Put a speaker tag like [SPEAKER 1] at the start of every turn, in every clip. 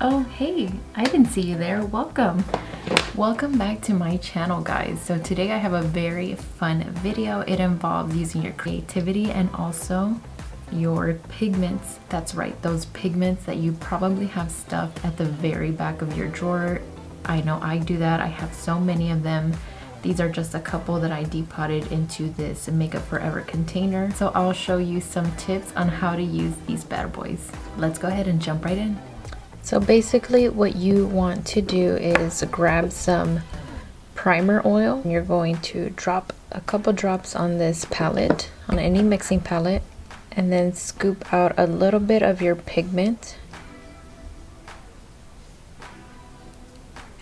[SPEAKER 1] Oh, hey, I didn't see you there. Welcome back to my channel, guys. So today I have a very fun video. It involves using your creativity and also your pigments. That's right, those pigments that you probably have stuffed at the very back of your drawer. I know I do that. I have so many of them. These are just a couple that I depotted into this Makeup Forever container. So I'll show you some tips on how to use these bad boys. Let's go ahead and jump right in. So basically what you want to do is grab some primer oil. You're going to drop a couple drops on this palette, on any mixing palette, and then scoop out a little bit of your pigment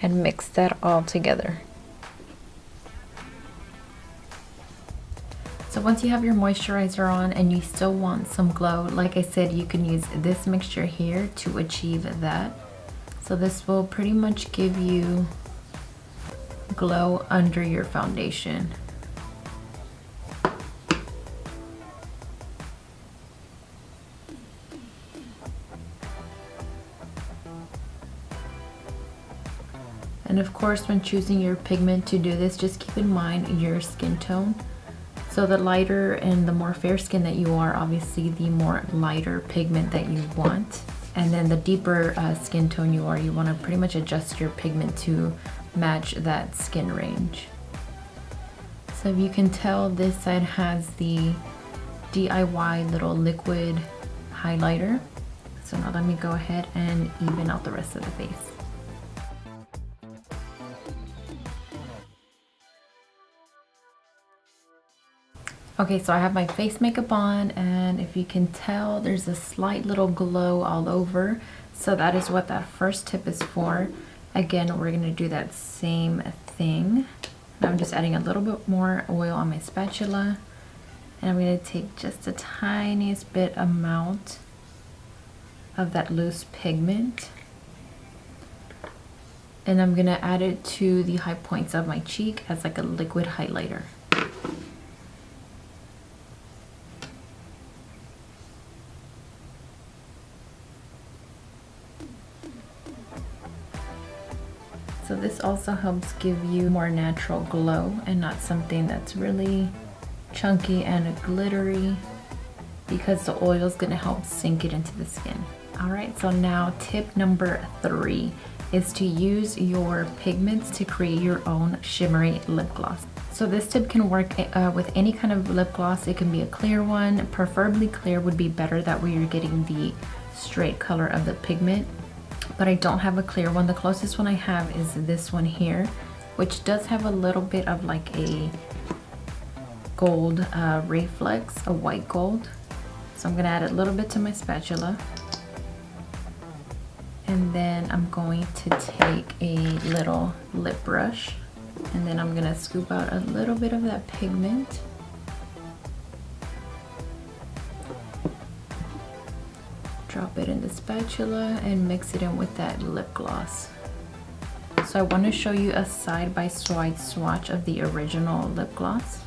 [SPEAKER 1] and mix that all together. So once you have your moisturizer on and you still want some glow, like I said, you can use this mixture here to achieve that. So this will pretty much give you glow under your foundation. And of course, when choosing your pigment to do this, just keep in mind your skin tone. So the lighter and the more fair skin that you are, obviously the more lighter pigment that you want. And then the deeper skin tone you are, you want to pretty much adjust your pigment to match that skin range. So if you can tell, this side has the DIY little liquid highlighter. So now let me go ahead and even out the rest of the face. Okay, so I have my face makeup on, and if you can tell, there's a slight little glow all over. So that is what that first tip is for. Again, we're gonna do that same thing. Now I'm just adding a little bit more oil on my spatula, and I'm gonna take just the tiniest bit amount of that loose pigment, and I'm gonna add it to the high points of my cheek as like a liquid highlighter. So this also helps give you more natural glow and not something that's really chunky and glittery, because the oil is going to help sink it into the skin. All right, so now tip number 3 is to use your pigments to create your own shimmery lip gloss. So this tip can work with any kind of lip gloss. It can be a clear one. Preferably clear would be better, that way you're getting the straight color of the pigment. But I don't have a clear one. The closest one I have is this one here, which does have a little bit of like a gold reflex, a white gold. So I'm gonna add a little bit to my spatula, and then I'm going to take a little lip brush, and then I'm gonna scoop out a little bit of that pigment. Drop it in the spatula and mix it in with that lip gloss. So I want to show you a side-by-side swatch of the original lip gloss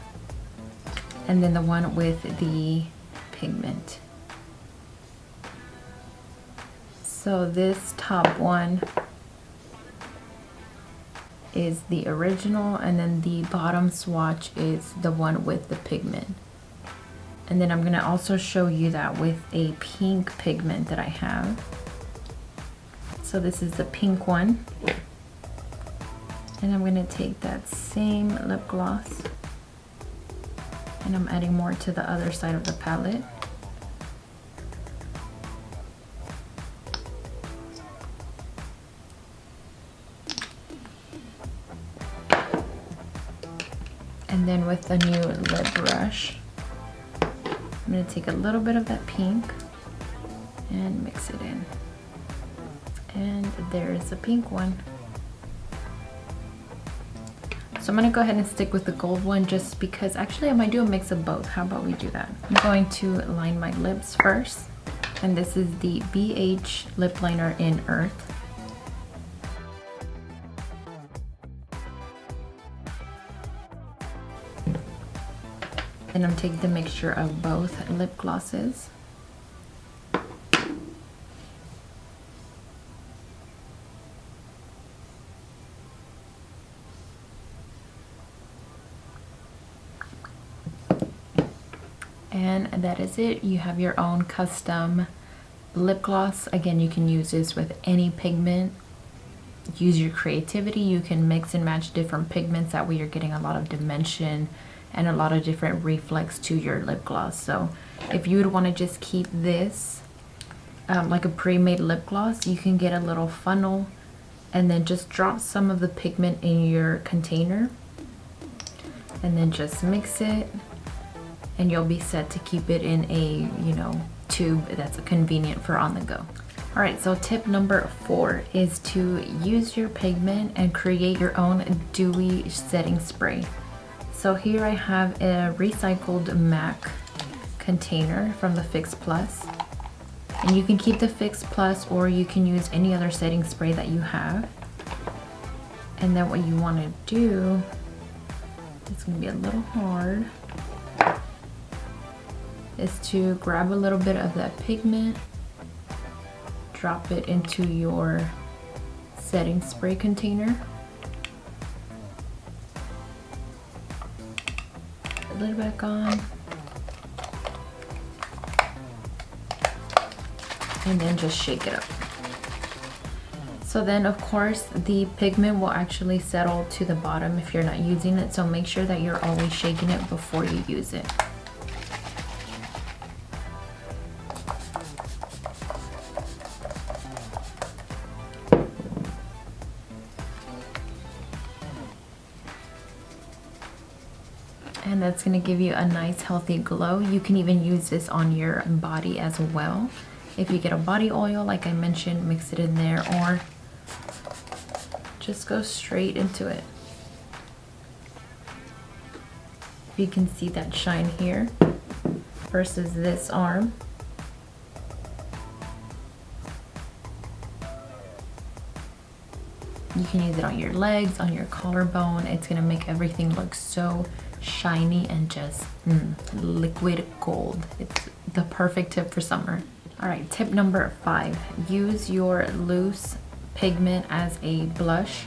[SPEAKER 1] and then the one with the pigment. So this top one is the original, and then the bottom swatch is the one with the pigment. And then I'm gonna also show you that with a pink pigment that I have. So this is the pink one. And I'm gonna take that same lip gloss, and I'm adding more to the other side of the palette. And then with the new lip brush, I'm going to take a little bit of that pink and mix it in. And there's a pink one. So I'm going to go ahead and stick with the gold one, just because actually I might do a mix of both. How about we do that? I'm going to line my lips first. And this is the BH lip liner in Earth. And I'm taking the mixture of both lip glosses. And that is it. You have your own custom lip gloss. Again, you can use this with any pigment. Use your creativity. You can mix and match different pigments. That way you're getting a lot of dimension and a lot of different reflex to your lip gloss. So if you would want to just keep this like a pre-made lip gloss, you can get a little funnel and then just drop some of the pigment in your container and then just mix it, and you'll be set to keep it in a, you know, tube that's convenient for on the go. All right, so tip number 4 is to use your pigment and create your own dewy setting spray. So here I have a recycled MAC container from the Fix Plus. And you can keep the Fix Plus or you can use any other setting spray that you have. And then what you want to do, it's going to be a little hard, is to grab a little bit of that pigment, drop it into your setting spray container, put the lid back on, and then just shake it up. So then of course the pigment will actually settle to the bottom if you're not using it, so make sure that you're always shaking it before you use it. And that's going to give you a nice healthy glow. You can even use this on your body as well. If you get a body oil, like I mentioned, mix it in there, or just go straight into it. You can see that shine here versus this arm. You can use it on your legs, on your collarbone. It's gonna make everything look so shiny and just liquid gold. It's the perfect tip for summer. All right, tip number 5, use your loose pigment as a blush.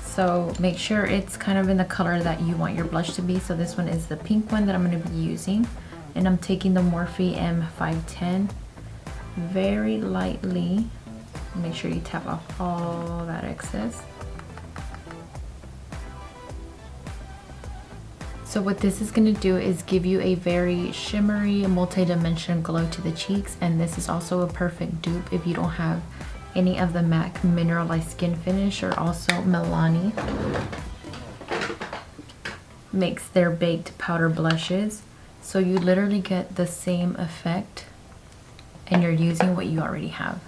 [SPEAKER 1] So make sure it's kind of in the color that you want your blush to be. So this one is the pink one that I'm going to be using, and I'm taking the Morphe M510 very lightly. Make sure you tap off all that excess. So what this is going to do is give you a very shimmery, multi-dimensional glow to the cheeks, and this is also a perfect dupe if you don't have any of the MAC Mineralized Skin Finish, or also Milani makes their baked powder blushes. So you literally get the same effect and you're using what you already have.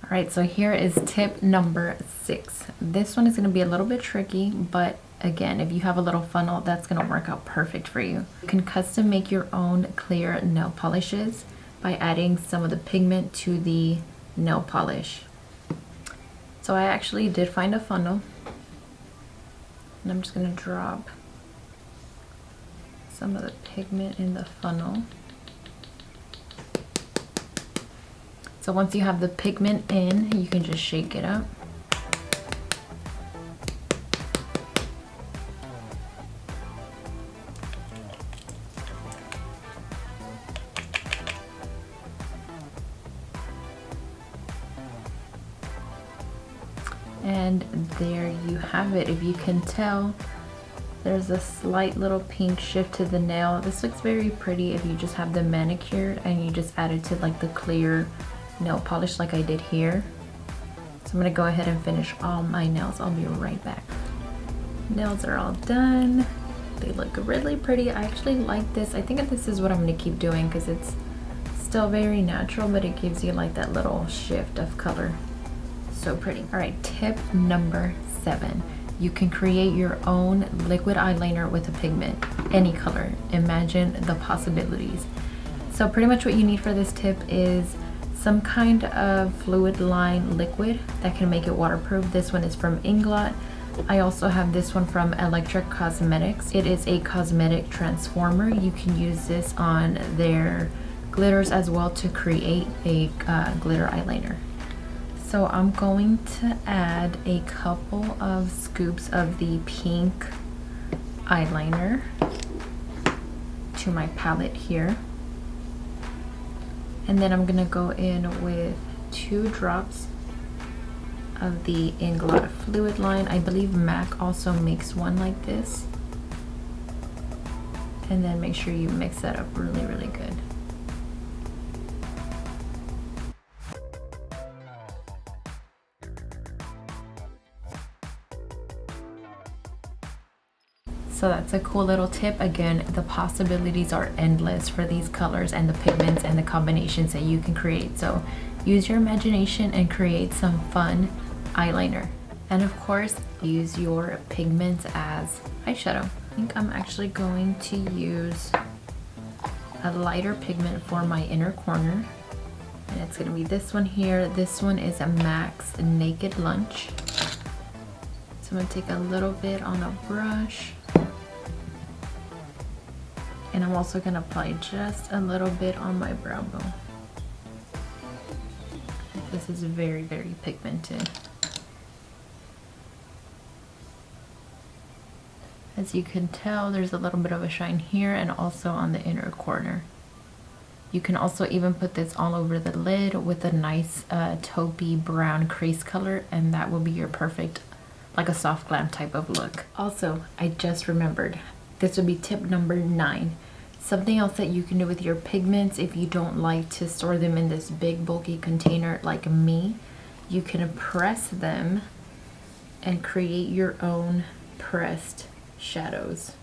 [SPEAKER 1] All right, so here is tip number 6. This one is going to be a little bit tricky, but again, if you have a little funnel, that's going to work out perfect for you. You can custom make your own clear nail polishes by adding some of the pigment to the nail polish. So I actually did find a funnel, and I'm just going to drop some of the pigment in the funnel. So once you have the pigment in, you can just shake it up. And there you have it. If you can tell, there's a slight little pink shift to the nail. This looks very pretty if you just have them manicured and you just add it to like the clear nail polish like I did here. So I'm gonna go ahead and finish all my nails. I'll be right back. Nails are all done. They look really pretty. I actually like this. I think this is what I'm gonna keep doing because it's still very natural, but it gives you like that little shift of color. So pretty. All right, tip number 7. You can create your own liquid eyeliner with a pigment, any color. Imagine the possibilities. So pretty much what you need for this tip is some kind of fluid line liquid that can make it waterproof. This one is from Inglot. I also have this one from Electric Cosmetics. It is a cosmetic transformer. You can use this on their glitters as well to create a glitter eyeliner. So I'm going to add a couple of scoops of the pink eyeliner to my palette here. And then I'm gonna go in with 2 drops of the Inglot fluid line. I believe MAC also makes one like this. And then make sure you mix that up really, really good. So that's a cool little tip. Again, the possibilities are endless for these colors and the pigments and the combinations that you can create. So use your imagination and create some fun eyeliner. And of course, use your pigments as eyeshadow. I think I'm actually going to use a lighter pigment for my inner corner. And it's gonna be this one here. This one is a MAC's Naked Lunch. So I'm gonna take a little bit on a brush. And I'm also gonna apply just a little bit on my brow bone. This is very, very pigmented. As you can tell, there's a little bit of a shine here and also on the inner corner. You can also even put this all over the lid with a nice taupey brown crease color, and that will be your perfect, like a soft glam type of look. Also, I just remembered, this would be tip number 9. Something else that you can do with your pigments, if you don't like to store them in this big bulky container like me, you can press them and create your own pressed shadows.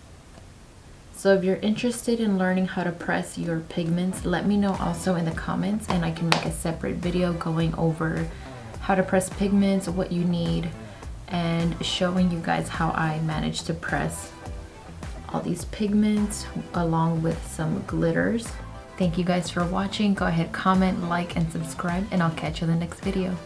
[SPEAKER 1] So if you're interested in learning how to press your pigments, let me know also in the comments, and I can make a separate video going over how to press pigments, what you need, and showing you guys how I managed to press all these pigments along with some glitters. Thank you guys for watching. Go ahead, comment, like, and subscribe, and I'll catch you in the next video.